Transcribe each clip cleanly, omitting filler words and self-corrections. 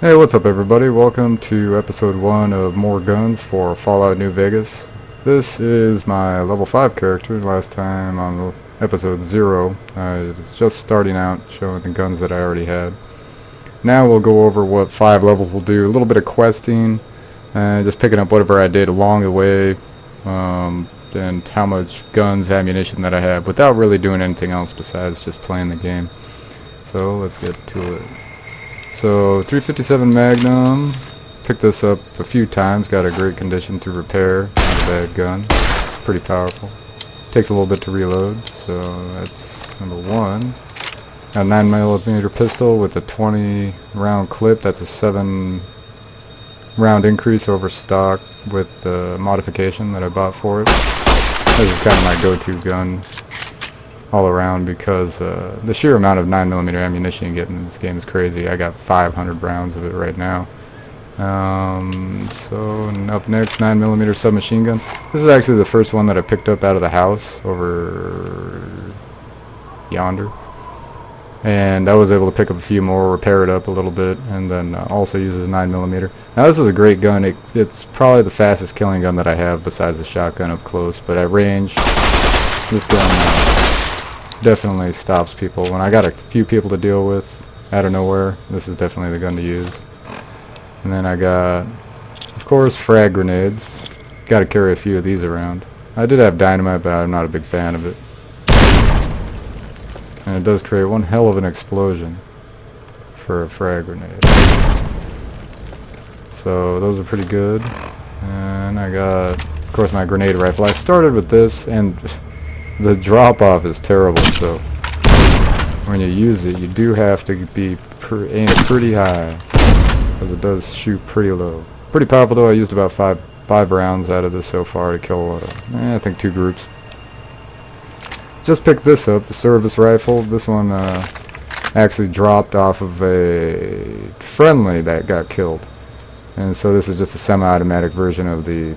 Hey, what's up everybody? Welcome to episode 1 of More Guns for Fallout New Vegas. This is my level 5 character. Last time on episode 0, I was just starting out showing the guns that I already had. Now we'll go over what 5 levels will do, a little bit of questing, and just picking up whatever I did along the way, and how much guns, ammunition that I have, without really doing anything else besides just playing the game. So let's get to it. So 357 Magnum, picked this up a few times, got a great condition to repair, not a bad gun, pretty powerful. Takes a little bit to reload, so that's number 1. Got a 9mm pistol with a 20 round clip, that's a 7 round increase over stock with the modification that I bought for it. This is kind of my go-to gun all around because the sheer amount of 9mm ammunition you get in this game is crazy. I got 500 rounds of it right now. So up next, 9mm submachine gun. This is actually the first one that I picked up out of the house over yonder. And I was able to pick up a few more, repair it up a little bit, and then also uses 9mm. Now this is a great gun. It's probably the fastest killing gun that I have besides the shotgun up close, but at range, this gun definitely stops people. When I got a few people to deal with out of nowhere, this is definitely the gun to use. And then I got, of course, frag grenades. Got to carry a few of these around. I did have dynamite, but I'm not a big fan of it. And it does create one hell of an explosion for a frag grenade. So those are pretty good. And I got, of course, my grenade rifle. I started with this, and the drop-off is terrible, so when you use it, you do have to be aim it pretty high, because it does shoot pretty low. Pretty powerful, though. I used about five rounds out of this so far to kill, I think 2 groups. Just picked this up, the service rifle. This one actually dropped off of a friendly that got killed, and so this is just a semi-automatic version of the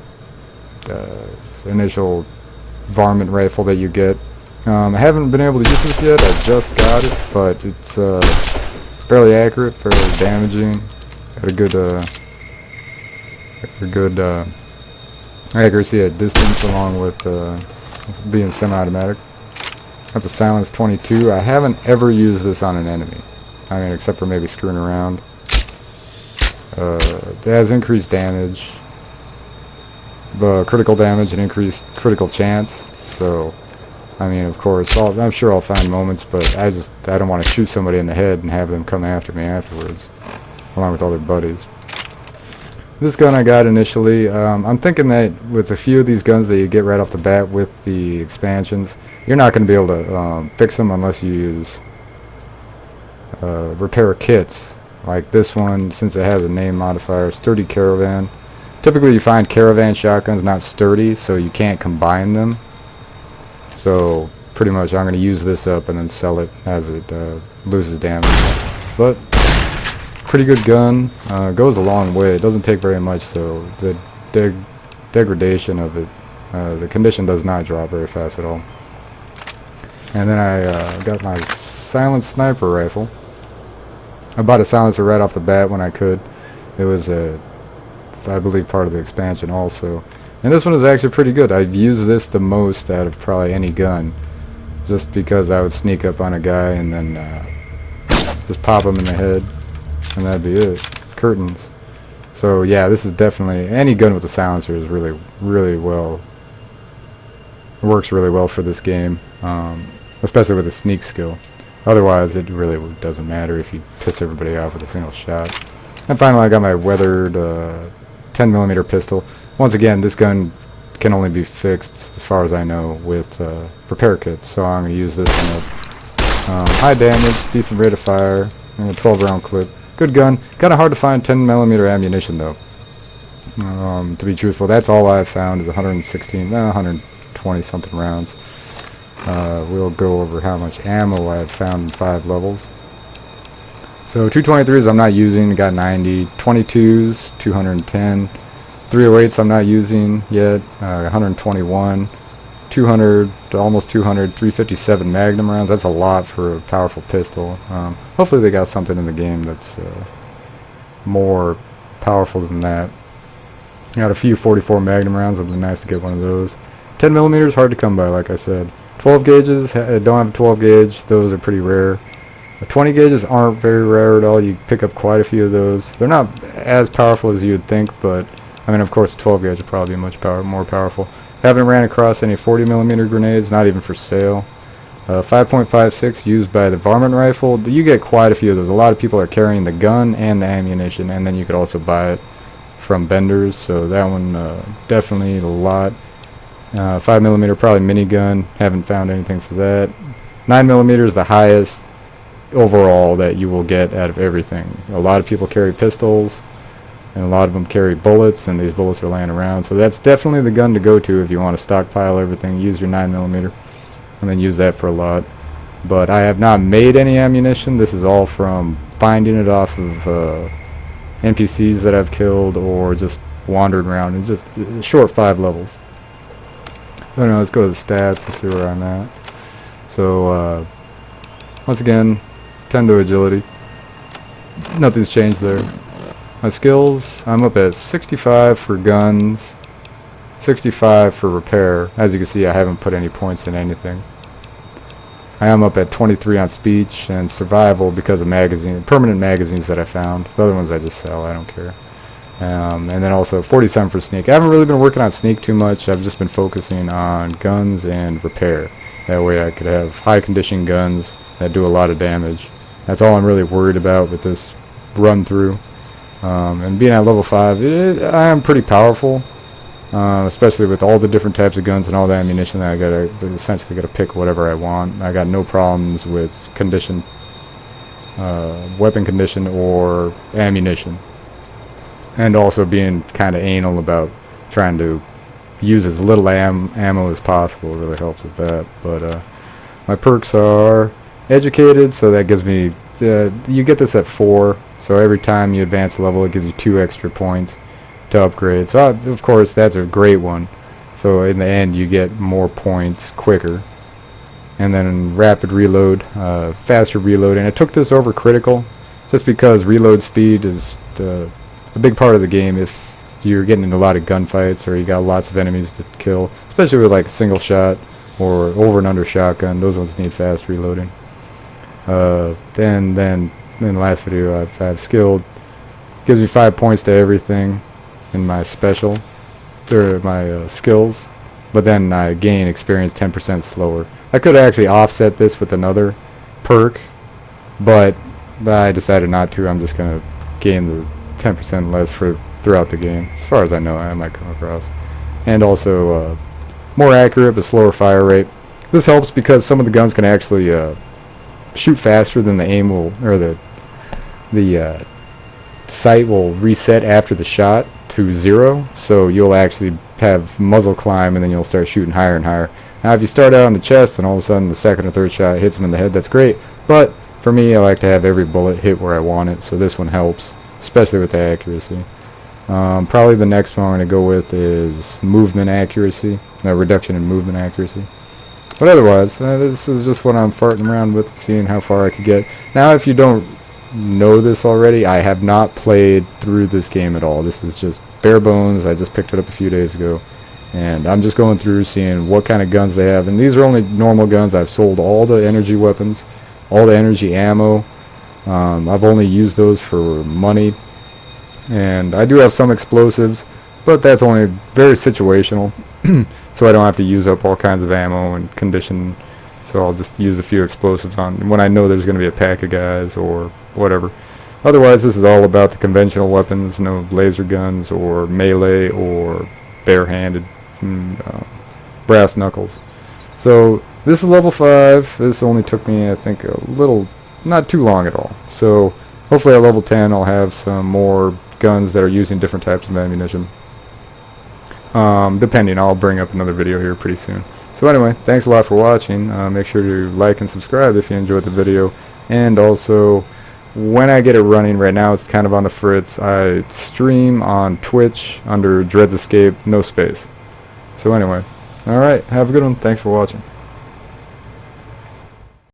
initial varmint rifle that you get. I haven't been able to use this yet. I just got it, but it's fairly accurate, fairly damaging. Got a good accuracy at distance, along with being semi-automatic. Got the silence 22. I haven't ever used this on an enemy. I mean, except for maybe screwing around. It has increased damage, critical damage and increased critical chance. So, I mean, of course, I'm sure I'll find moments, but I don't want to shoot somebody in the head and have them come after me afterwards, along with all their buddies. This gun I got initially, I'm thinking that with a few of these guns that you get right off the bat with the expansions, you're not going to be able to fix them unless you use repair kits. Like this one, since it has a name modifier, Sturdy Caravan. Typically you find caravan shotguns not sturdy, so you can't combine them. So pretty much I'm going to use this up and then sell it as it loses damage. But pretty good gun, goes a long way. It doesn't take very much, so the degradation of it, the condition does not drop very fast at all. And then I got my silenced sniper rifle. I bought a silencer right off the bat when I could. It was I believe part of the expansion also. And this one is actually pretty good. I've used this the most out of probably any gun, just because I would sneak up on a guy and then just pop him in the head, and that'd be it. Curtains. So yeah, this is definitely, any gun with a silencer is really well, works really well for this game, especially with the sneak skill. Otherwise it really doesn't matter if you piss everybody off with a single shot. And finally I got my weathered 10mm pistol. Once again, this gun can only be fixed, as far as I know, with repair kits, so I'm going to use this one up. High damage, decent rate of fire, and a 12 round clip. Good gun. Kind of hard to find 10mm ammunition though. To be truthful, that's all I've found is 120 something rounds. We'll go over how much ammo I've found in 5 levels. So 223s I'm not using, got 90, 22s, 210, 308s I'm not using yet, 121, 200 to almost 200, 357 Magnum rounds. That's a lot for a powerful pistol. Hopefully they got something in the game that's more powerful than that. Got a few 44 Magnum rounds. It'd be nice to get one of those. 10 millimeters, hard to come by, like I said. 12 gauges, don't have a 12 gauge. Those are pretty rare. The 20 gauges aren't very rare at all. You pick up quite a few of those. They're not as powerful as you would think, but I mean, of course, 12 gauge would probably be much more powerful. Haven't ran across any 40 millimeter grenades, not even for sale. 5.56 used by the varmint rifle. You get quite a few of those. A lot of people are carrying the gun and the ammunition, and then you could also buy it from vendors. So that one definitely a lot. 5 millimeter probably minigun. Haven't found anything for that. 9 millimeter is the highest overall that you will get out of everything. A lot of people carry pistols, and a lot of them carry bullets, and these bullets are laying around. So that's definitely the gun to go to if you want to stockpile everything. Use your 9 millimeter. And then use that for a lot. But I have not made any ammunition. This is all from finding it off of NPCs that I've killed or just wandered around. It's just short 5 levels. I don't know, let's go to the stats and see where I'm at. So once again, 10 to agility. Nothing's changed there. My skills, I'm up at 65 for guns, 65 for repair. As you can see, I haven't put any points in anything. I am up at 23 on speech and survival because of permanent magazines that I found. The other ones I just sell, I don't care. And then also 47 for sneak. I haven't really been working on sneak too much. I've just been focusing on guns and repair. That way I could have high condition guns that do a lot of damage. That's all I'm really worried about with this run through. And being at level 5, I am pretty powerful. Especially with all the different types of guns and all the ammunition that I essentially gotta pick whatever I want. I got no problems with condition, weapon condition or ammunition, and also being kind of anal about trying to use as little ammo as possible really helps with that. But my perks are educated, so that gives me you get this at 4, so every time you advance the level it gives you 2 extra points to upgrade. So of course that's a great one. So in the end you get more points quicker. And then rapid reload, faster reload, and I took this over critical just because reload speed is a big part of the game if you're getting into a lot of gunfights or you got lots of enemies to kill, especially with like single shot or over and under shotgun. Those ones need fast reloading. Then in the last video I've skilled, gives me 5 points to everything in my special, or my skills, but then I gain experience 10% slower. I could actually offset this with another perk, but I decided not to. I'm just gonna gain the 10% less throughout the game, as far as I know. I might come across, and also more accurate but slower fire rate. This helps because some of the guns can actually shoot faster than the aim will, or the sight will reset after the shot to 0, so you'll actually have muzzle climb and then you'll start shooting higher and higher. Now if you start out on the chest and all of a sudden the second or third shot hits him in the head, that's great, but for me I like to have every bullet hit where I want it, so this one helps, especially with the accuracy. Probably the next one I'm going to go with is movement accuracy, reduction in movement accuracy. But otherwise, this is just what I'm farting around with, seeing how far I could get. Now if you don't know this already, I have not played through this game at all. This is just bare bones. I just picked it up a few days ago, and I'm just going through seeing what kind of guns they have, and these are only normal guns. I've sold all the energy weapons, all the energy ammo. I've only used those for money, and I do have some explosives, but that's only very situational, so I don't have to use up all kinds of ammo and condition, so I'll just use a few explosives on when I know there's going to be a pack of guys or whatever. Otherwise, this is all about the conventional weapons, no laser guns or melee or barehanded brass knuckles. So this is level 5. This only took me, I think, a little, not too long at all. So hopefully at level 10 I'll have some more guns that are using different types of ammunition. Depending, I'll bring up another video here pretty soon. So anyway, thanks a lot for watching. Make sure to like and subscribe if you enjoyed the video, and also when I get it running, right now it's kind of on the fritz, I stream on Twitch under Dreads Escape, no space. So anyway, alright, have a good one. Thanks for watching.